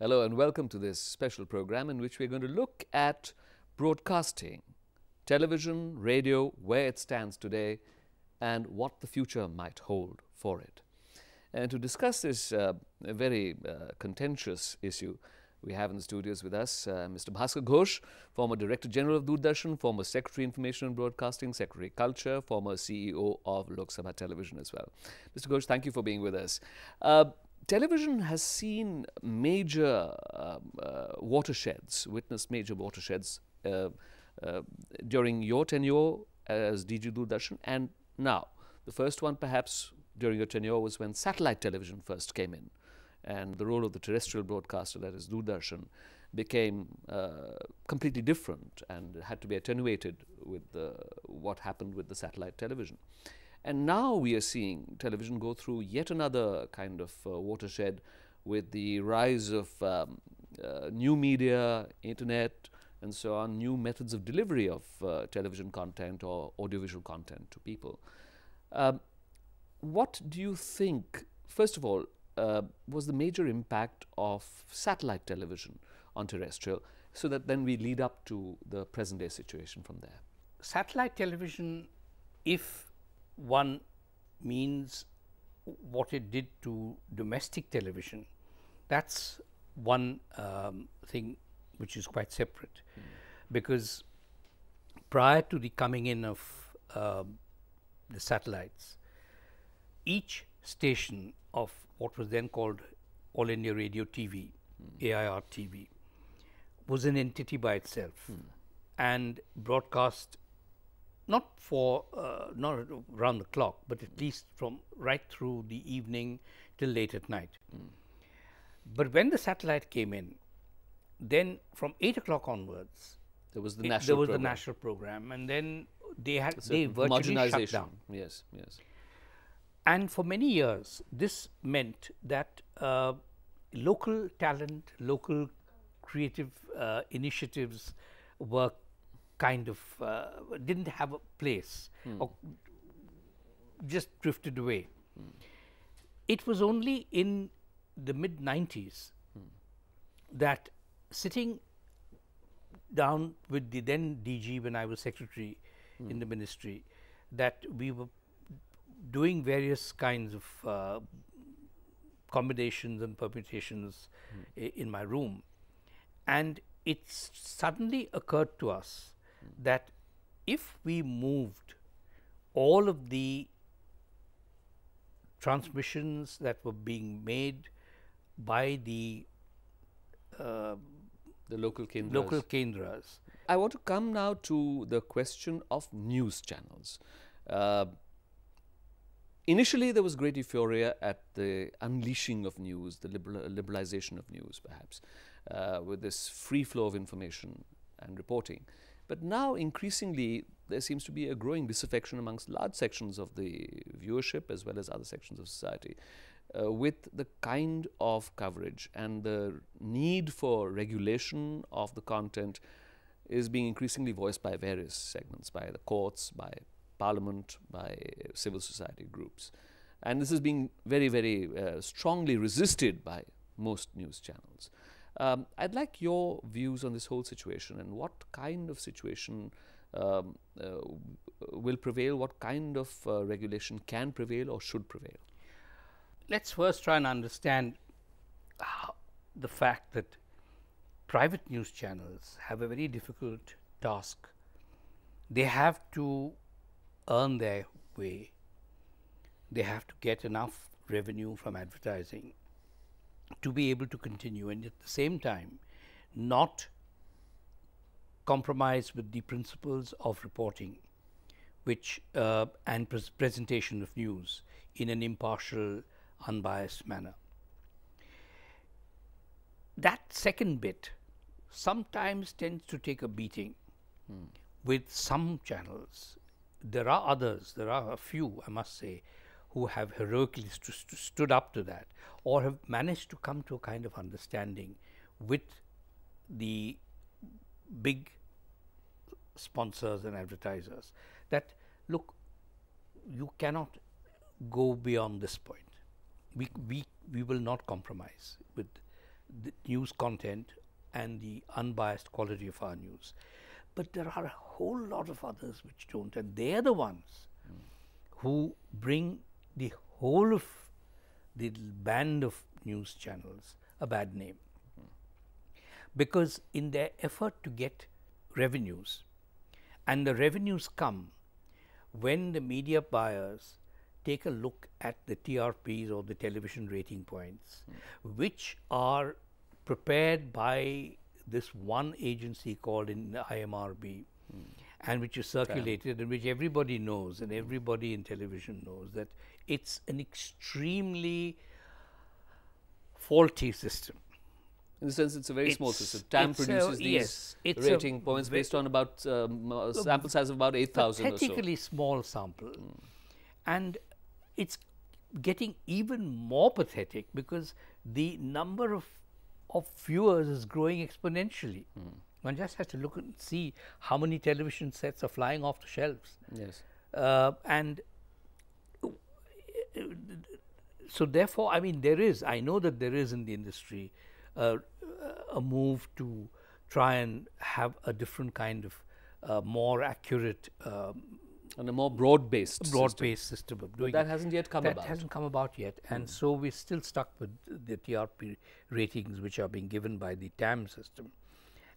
Hello and welcome to this special program in which we're going to look at broadcasting, television, radio, where it stands today, and what the future might hold for it. And to discuss this very contentious issue, we have in the studios with us Mr. Bhaskar Ghose, former Director General of Doordarshan, former Secretary Information and Broadcasting, Secretary Culture, former CEO of Lok Sabha Television as well. Mr. Ghose, thank you for being with us. Television has seen major watersheds, witnessed major watersheds during your tenure as DG Doordarshan, and now the first one perhaps during your tenure was when satellite television first came in, and the role of the terrestrial broadcaster, that is Doordarshan, became completely different and had to be attenuated with what happened with the satellite television. And now we are seeing television go through yet another kind of watershed with the rise of new media, internet, and so on, new methods of delivery of television content or audiovisual content to people. What do you think, first of all, was the major impact of satellite television on terrestrial, so that then we lead up to the present day situation from there? Satellite television, if one means what it did to domestic television, that's one thing which is quite separate. Because prior to the coming in of the satellites, each station of what was then called All India Radio TV, AIR TV, was an entity by itself and broadcast not around the clock, but at least from right through the evening till late at night. But when the satellite came in, then from 8 o'clock onwards, There was the national program, and then they virtually shut down. Yes, yes. And for many years, this meant that local talent, local creative initiatives were kind of didn't have a place or just drifted away. It was only in the mid-90s that sitting down with the then DG, when I was secretary in the ministry, that we were doing various kinds of combinations and permutations in my room, and it suddenly occurred to us that if we moved all of the transmissions that were being made by the local kendras. I want to come now to the question of news channels. Initially, there was great euphoria at the unleashing of news, the liberalization of news, perhaps, with this free flow of information and reporting. But now, increasingly, there seems to be a growing disaffection amongst large sections of the viewership as well as other sections of society with the kind of coverage, and the need for regulation of the content is being increasingly voiced by various segments, by the courts, by Parliament, by civil society groups. And this is being very, very strongly resisted by most news channels. I'd like your views on this whole situation, and what kind of situation will prevail, what kind of regulation can prevail or should prevail. Let's first try and understand the fact that private news channels have a very difficult task. They have to earn their way. They have to get enough revenue from advertising to be able to continue, and at the same time not compromise with the principles of reporting, which and presentation of news in an impartial, unbiased manner. That second bit sometimes tends to take a beating with some channels. There are others, there are a few, I must say, who have heroically stood up to that, or have managed to come to a kind of understanding with the big sponsors and advertisers that, look, you cannot go beyond this point. We will not compromise with the news content and the unbiased quality of our news. But there are a whole lot of others which don't, and they're the ones who bring the whole of the band of news channels a bad name. Because in their effort to get revenues, and the revenues come when the media buyers take a look at the TRPs or the television rating points, which are prepared by this one agency called in the IMRB, and which is circulated and which everybody knows, and everybody in television knows that it's an extremely faulty system. In the sense, it's a very small system. TAM produces these rating points based on about sample size of about 8,000 or so. Pathetically small sample. And it's getting even more pathetic because the number of viewers is growing exponentially. One just has to look and see how many television sets are flying off the shelves. Yes. And so therefore, I mean, I know that there is in the industry a move to try and have a different kind of more accurate and a more broad-based system of doing that hasn't yet come about. That hasn't come about yet, and so we're still stuck with the TRP ratings which are being given by the TAM system.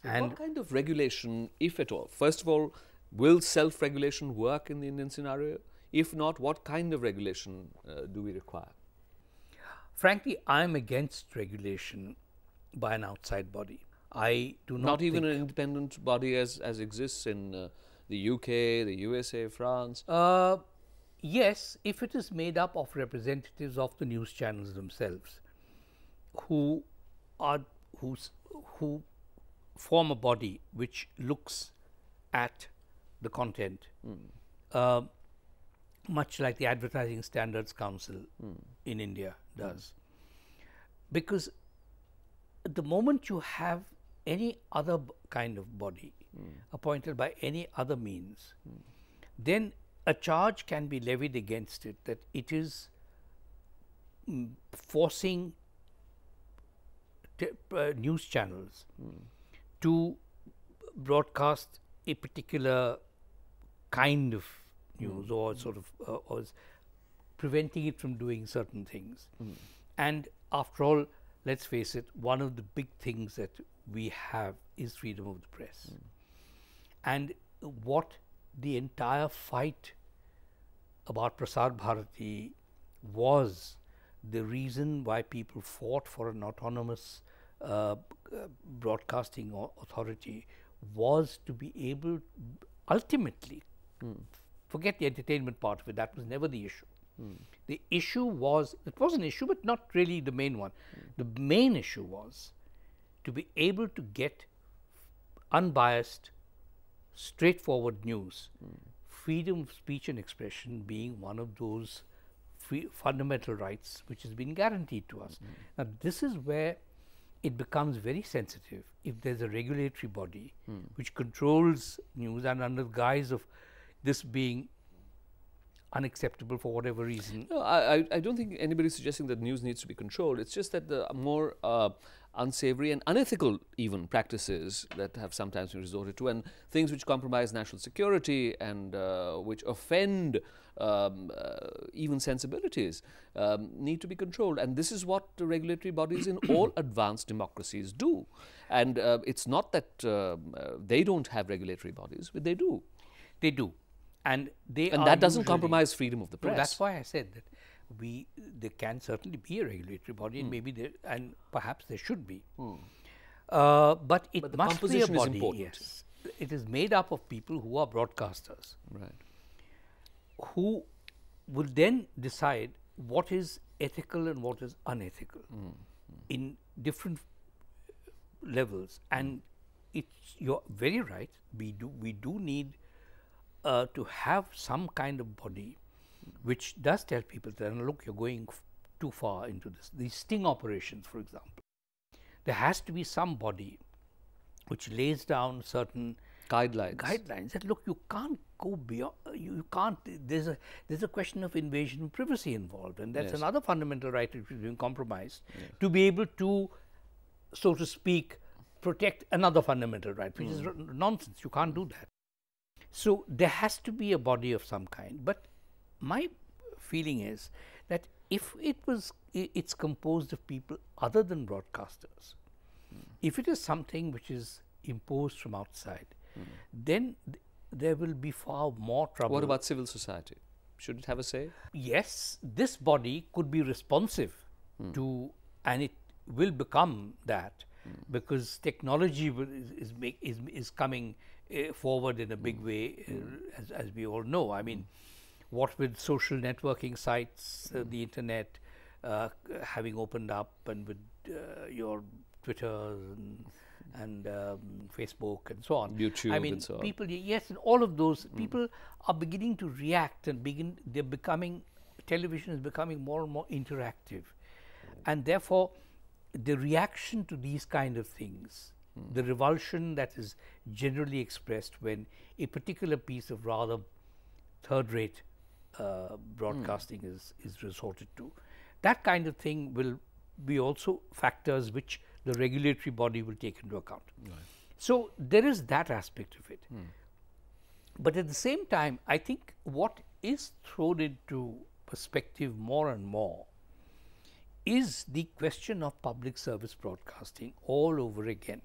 And what kind of regulation, if at all? First of all, will self-regulation work in the Indian scenario? If not, what kind of regulation do we require? Frankly, I'm against regulation by an outside body. I do not even an independent body as exists in the UK, the USA, France? Yes, if it is made up of representatives of the news channels themselves, who form a body which looks at the content, much like the Advertising Standards Council in India does. Because at the moment you have any other kind of body appointed by any other means, then a charge can be levied against it that it is forcing news channels to broadcast a particular kind of news or sort of or preventing it from doing certain things. And after all, let's face it, one of the big things that we have is freedom of the press. And what the entire fight about Prasar Bharati was the reason why people fought for an autonomous broadcasting authority was to be able, ultimately, forget the entertainment part of it, that was never the issue. The issue was, it was an issue, but not really the main one. The main issue was to be able to get unbiased, straightforward news, freedom of speech and expression being one of those fundamental rights which has been guaranteed to us. Now, this is where it becomes very sensitive if there's a regulatory body which controls news, and under the guise of this being unacceptable for whatever reason. No, I don't think anybody's suggesting that news needs to be controlled. It's just that the more unsavory and unethical even practices that have sometimes been resorted to, and things which compromise national security and which offend even sensibilities need to be controlled. And this is what the regulatory bodies in all advanced democracies do. And it's not that they don't have regulatory bodies, but they do. They do. And that doesn't compromise freedom of the press. No, that's why I said that there can certainly be a regulatory body, and maybe and perhaps there should be. But it must be a body. Yes, it is made up of people who are broadcasters, right? Who will then decide what is ethical and what is unethical in different levels. And you're very right. We do need to have some kind of body which does tell people that, look, you're going too far into this. These sting operations, for example, there has to be some body which lays down certain guidelines that, look, you can't go beyond, you can't, there's a question of invasion of privacy involved, and that's another fundamental right which is being compromised, to be able to so to speak, protect another fundamental right, which is nonsense. You can't do that. So there has to be a body of some kind. But my feeling is that if it's composed of people other than broadcasters, if it is something which is imposed from outside, then there will be far more trouble. What about civil society? Should it have a say? Yes, this body could be responsive to, and it will become that, because technology is coming forward in a big way, as we all know. I mean, what with social networking sites, the internet having opened up, and with your Twitter and Facebook and so on. YouTube, I mean, and so on. people, yes, and all of those people are beginning to react and television is becoming more and more interactive. And therefore, the reaction to these kind of things, the revulsion that is generally expressed when a particular piece of rather third-rate broadcasting is resorted to, that kind of thing will be also factors which the regulatory body will take into account. Right. So there is that aspect of it. But at the same time, I think what is thrown into perspective more and more is the question of public service broadcasting all over again.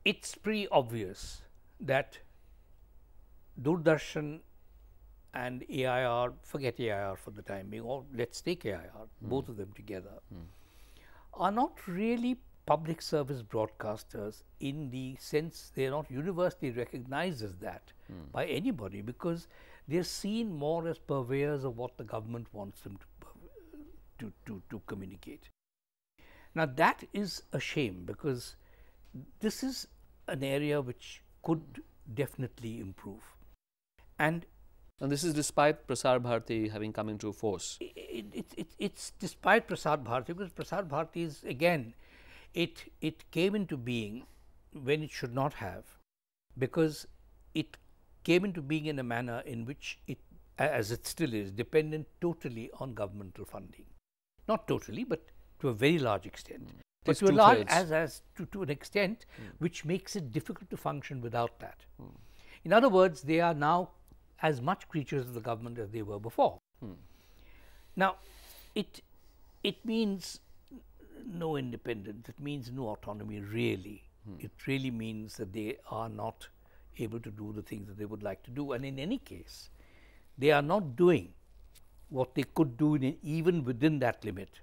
It's pretty obvious that Doordarshan and AIR, forget AIR for the time being, or let's take AIR, both of them together, are not really public service broadcasters in the sense they are not universally recognized as that by anybody, because they are seen more as purveyors of what the government wants them to communicate. Now that is a shame, because this is an area which could definitely improve. And this is despite Prasar Bharati having come into force. It's despite Prasar Bharati, because Prasar Bharati is, again, it came into being when it should not have, because it came into being in a manner in which it, as it still is, dependent totally on governmental funding. Not totally, but to a very large extent. But to a large, to an extent which makes it difficult to function without that. In other words, they are now as much creatures of the government as they were before. Now, it means no independence, it means no autonomy really. It really means that they are not able to do the things that they would like to do, and in any case, they are not doing what they could do even within that limit.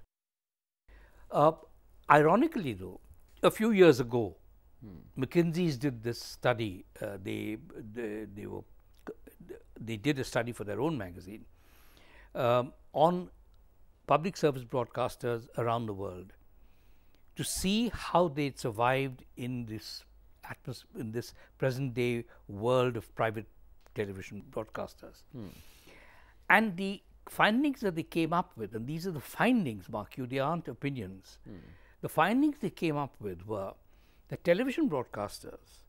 Ironically though, a few years ago, McKinsey's did this study, they did a study for their own magazine on public service broadcasters around the world to see how they survived in this present day world of private television broadcasters. And the findings that they came up with, and these are the findings, mark you, they aren't opinions. The findings they came up with were that television broadcasters,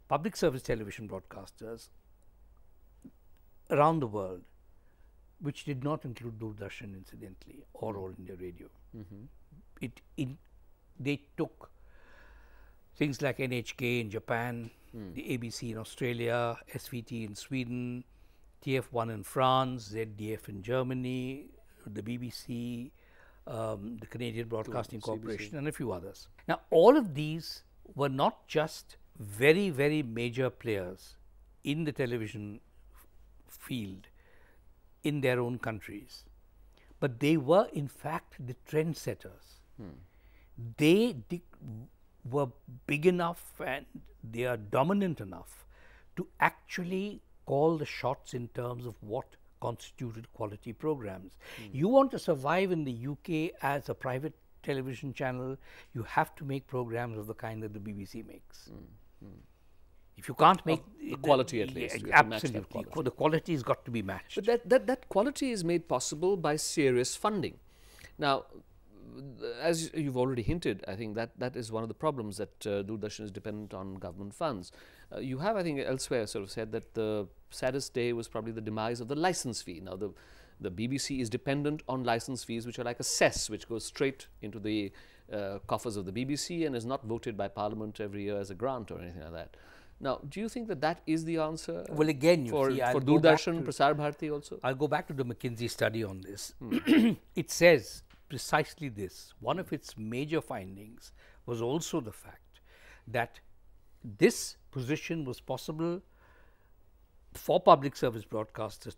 public service television broadcasters around the world, which did not include Doordarshan incidentally, or All India Radio. They took things like NHK in Japan, the ABC in Australia, SVT in Sweden, TF1 in France, ZDF in Germany, the BBC, the Canadian Broadcasting Corporation, and a few others. Now, all of these were not just very, very major players in the television field in their own countries, but they were in fact the trendsetters. They were big enough and they are dominant enough to actually call the shots in terms of what constituted quality programs. You want to survive in the UK as a private television channel, you have to make programs of the kind that the BBC makes. If you can't make the quality, at least, absolutely, the quality has got to be matched. But that quality is made possible by serious funding. Now, as you've already hinted, I think that is one of the problems, that Doordarshan is dependent on government funds. You have, I think, elsewhere sort of said that the saddest day was probably the demise of the license fee. Now, the BBC is dependent on license fees, which are like a cess, which goes straight into the coffers of the BBC and is not voted by Parliament every year as a grant or anything like that. Now, do you think that that is the answer? Well, again, for I'll Doordarshan, Prasar Bharati also? I'll go back to the McKinsey study on this. It says precisely this. One of its major findings was also the fact that this position was possible for public service broadcasters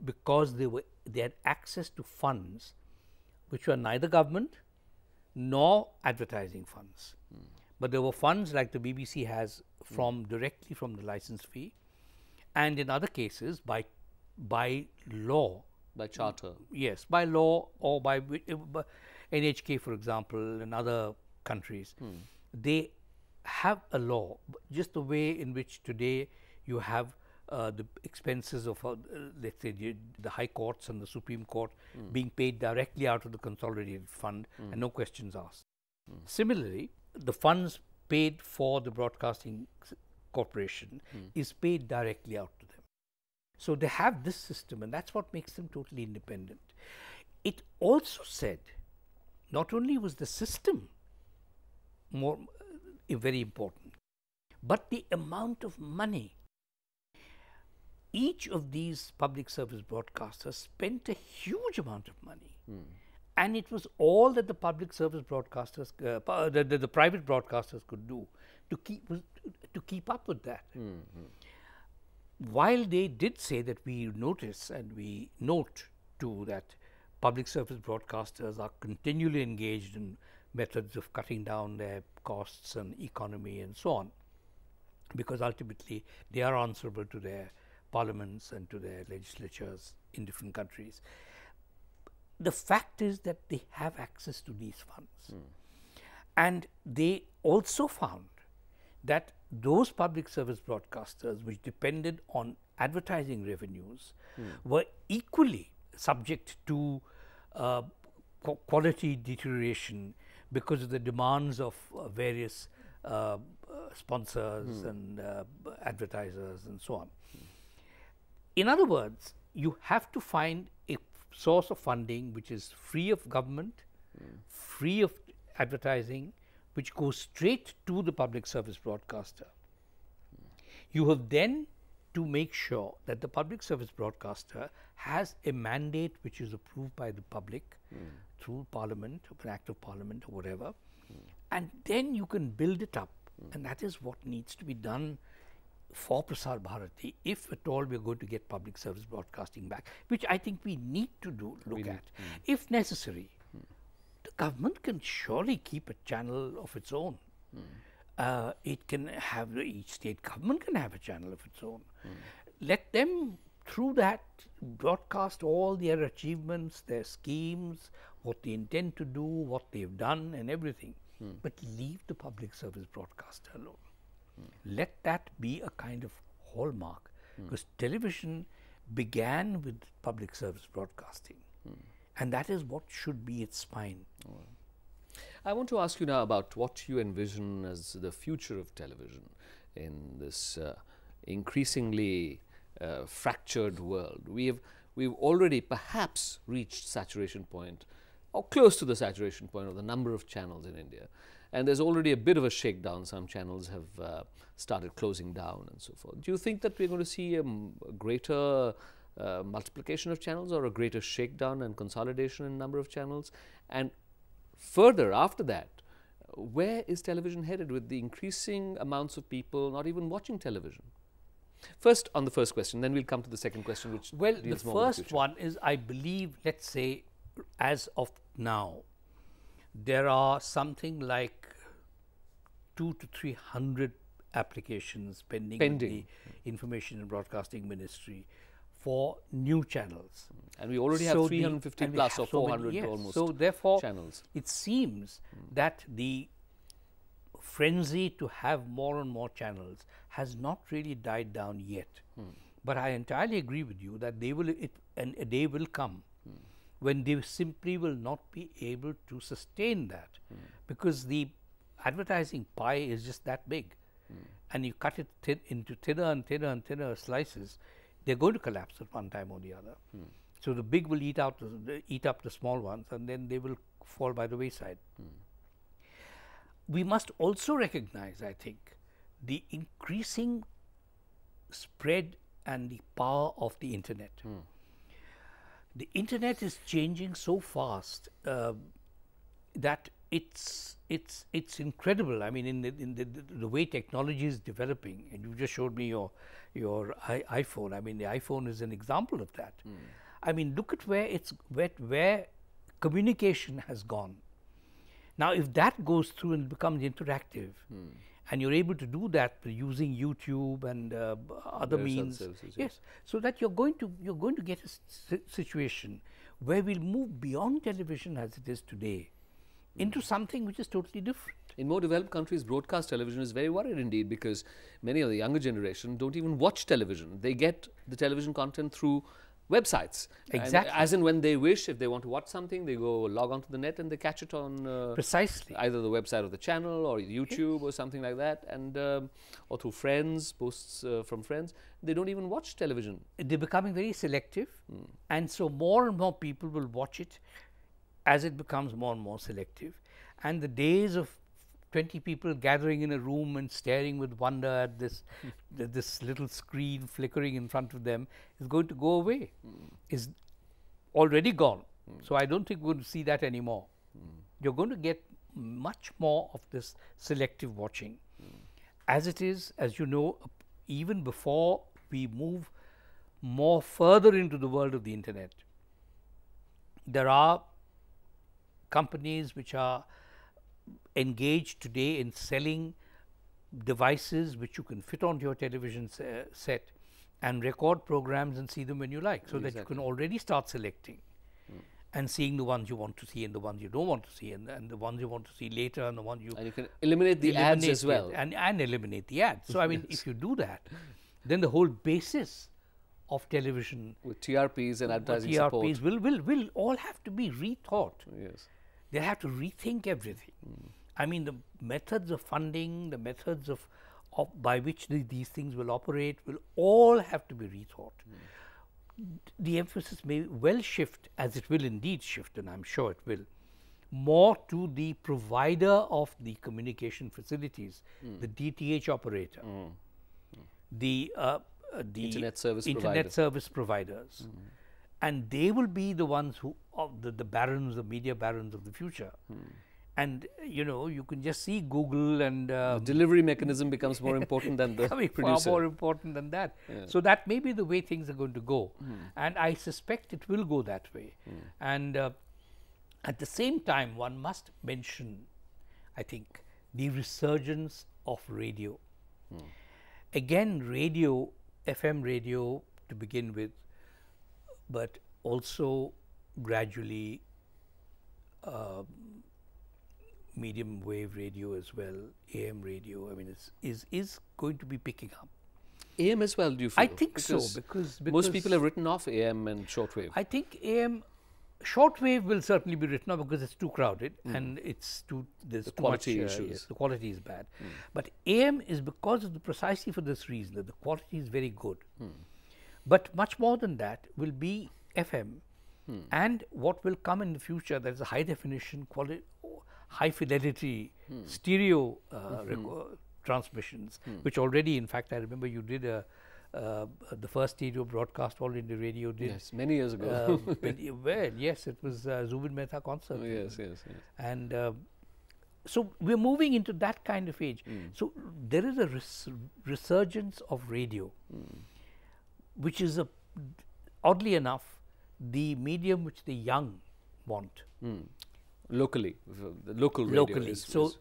because they had access to funds which were neither government nor advertising funds. But there were funds like the BBC has directly from the license fee, and in other cases by law. By charter. Yes, by law or by NHK, for example, in other countries. They have a law, just the way in which today you have the expenses of, let's say, the High Courts and the Supreme Court being paid directly out of the consolidated fund and no questions asked. Similarly, the funds paid for the broadcasting corporation is paid directly out to them. So they have this system, and that's what makes them totally independent. It also said not only was the system very important, but the amount of money. Each of these public service broadcasters spent a huge amount of money. And it was all that the public service broadcasters, the private broadcasters could do to keep up with that. While they did say that we notice and we note too that public service broadcasters are continually engaged in methods of cutting down their costs and economy and so on, because ultimately they are answerable to their parliaments and to their legislatures in different countries. The fact is that they have access to these funds. And they also found that those public service broadcasters which depended on advertising revenues were equally subject to quality deterioration because of the demands of various sponsors and advertisers and so on. In other words, you have to find a source of funding which is free of government, free of advertising, which goes straight to the public service broadcaster. You have then to make sure that the public service broadcaster has a mandate which is approved by the public through Parliament, or an act of Parliament or whatever, and then you can build it up, and that is what needs to be done for Prasar Bharati, if at all we are going to get public service broadcasting back, which I think we need to look at. If necessary, the government can surely keep a channel of its own. It can have, each state government can have a channel of its own. Let them, through that, broadcast all their achievements, their schemes, what they intend to do, what they've done and everything. But leave the public service broadcaster alone. Let that be a kind of hallmark, because television began with public service broadcasting, and that is what should be its spine. I want to ask you now about what you envision as the future of television in this increasingly fractured world. We've already perhaps reached saturation point, or close to the saturation point of the number of channels in India. And there's already a bit of a shakedown. Some channels have started closing down and so forth. Do you think that we're going to see a greater multiplication of channels, or a greater shakedown and consolidation in number of channels? And further after that, where is television headed with the increasing amounts of people not even watching television? First, on the first question, then we'll come to the second question, which deals more with the first one is, I believe, let's say, as of now, there are something like 200 to 300 applications pending with the Information and Broadcasting Ministry for new channels. And we already have 350 plus or 400 almost so therefore, channels. It seems that the frenzy to have more and more channels has not really died down yet. But I entirely agree with you that a day will come when they simply will not be able to sustain that, because the advertising pie is just that big, and you cut it into thinner and thinner and thinner slices, they're going to collapse at one time or the other. So the big will eat up the small ones, and then they will fall by the wayside. we must also recognize, I think, the increasing spread and the power of the internet. The internet is changing so fast that it's incredible. I mean, in the way technology is developing, and you just showed me your iPhone. I mean, the iPhone is an example of that. I mean, look at where communication has gone. Now, if that goes through and becomes interactive, and you're able to do that using YouTube and other means, yes, so that you're going to get a situation where we'll move beyond television as it is today into something which is totally different. In more developed countries, broadcast television is very worried indeed, because many of the younger generation don't even watch television. They get the television content through websites. Exactly. And as and when they wish, if they want to watch something, they go log onto the net and they catch it on precisely either the website of the channel or YouTube or something like that, and or through friends, posts from friends. They don't even watch television. They're becoming very selective, and so more and more people will watch it as it becomes more and more selective. And the days of 20 people gathering in a room and staring with wonder at this this little screen flickering in front of them is going to go away, is already gone. So I don't think we're going to see that anymore. You're going to get much more of this selective watching. As it is, as you know, even before we move more further into the world of the internet, there are companies which are engaged today in selling devices which you can fit onto your television set and record programs and see them when you like, so that you can already start selecting and seeing the ones you want to see and the ones you don't want to see, and the ones you want to see later and the ones you... And you can eliminate the ads as well. And eliminate the ads. So, I mean, if you do that, then the whole basis of television... With TRPs and advertising support. TRPs will all have to be rethought. Yes. They have to rethink everything. I mean, the methods of funding, the methods of by which these things will operate will all have to be rethought. The emphasis may well shift, as it will indeed shift, and I'm sure it will, more to the provider of the communication facilities, the DTH operator, the internet service providers. And they will be the ones who, the barons, the media barons of the future. And, you know, you can just see Google and... the delivery mechanism becomes more important than the producer. Far more important than that. Yeah. So that may be the way things are going to go. And I suspect it will go that way. And at the same time, one must mention, I think, the resurgence of radio. Again, radio, FM radio to begin with, but also gradually medium wave radio as well, AM radio. I mean, is going to be picking up. AM as well, do you feel? I think so, because most people have written off AM and shortwave. I think AM, shortwave will certainly be written off because it's too crowded and it's too, there's the too quality much, issues. yes, the quality is bad. But AM is because of precisely for this reason, that the quality is very good. But much more than that will be FM, and what will come in the future, that is a high definition, high fidelity stereo transmissions, which already, in fact, I remember you did the first stereo broadcast All India Radio did. Yes, many years ago. Well, yes, it was Zubin Mehta concert. Yes. And so we're moving into that kind of age. So there is a resurgence of radio, which is oddly enough the medium which the young want. Locally, the local radio. Locally. So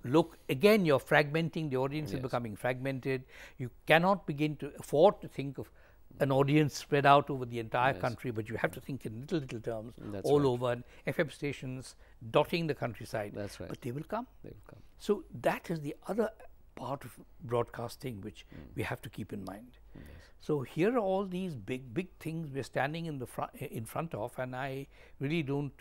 again, you're fragmenting, the audience is becoming fragmented. You cannot begin to afford to think of an audience spread out over the entire country, but you have to think in little terms all over, and FM stations dotting the countryside. That's right. But they will come. They will come. So that is the other part of broadcasting which we have to keep in mind. So here are all these big things we're standing in front of, and I really don't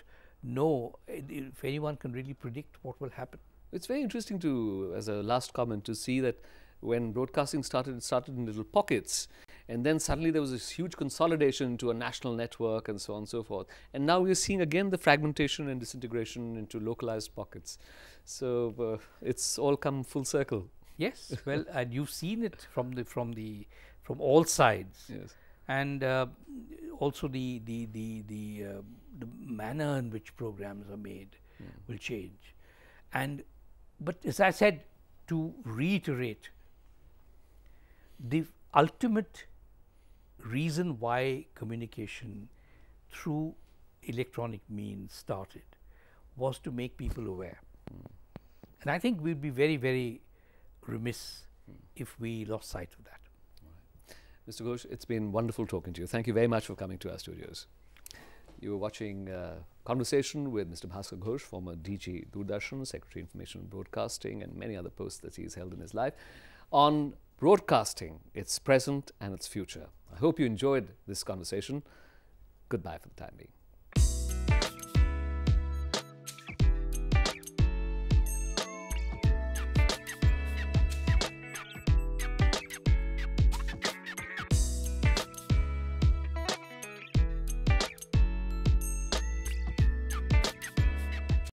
know if anyone can really predict what will happen. It's very interesting to, as a last comment, to see that when broadcasting started, it started in little pockets, And then suddenly there was this huge consolidation into a national network and so on and so forth. And now we're seeing again the fragmentation and disintegration into localized pockets. So it's all come full circle. Yes, well, and you've seen it from all sides. Yes. And also the manner in which programs are made will change. And but as I said, to reiterate, the ultimate reason why communication through electronic means started was to make people aware. And I think we'd be very, very remiss if we lost sight of that. Mr. Ghose, it's been wonderful talking to you. Thank you very much for coming to our studios. You were watching conversation with Mr. Bhaskar Ghose, former DG Doordarshan, Secretary Information and Broadcasting, and many other posts that he's held in his life, on broadcasting, its present and its future. I hope you enjoyed this conversation. Goodbye for the time being.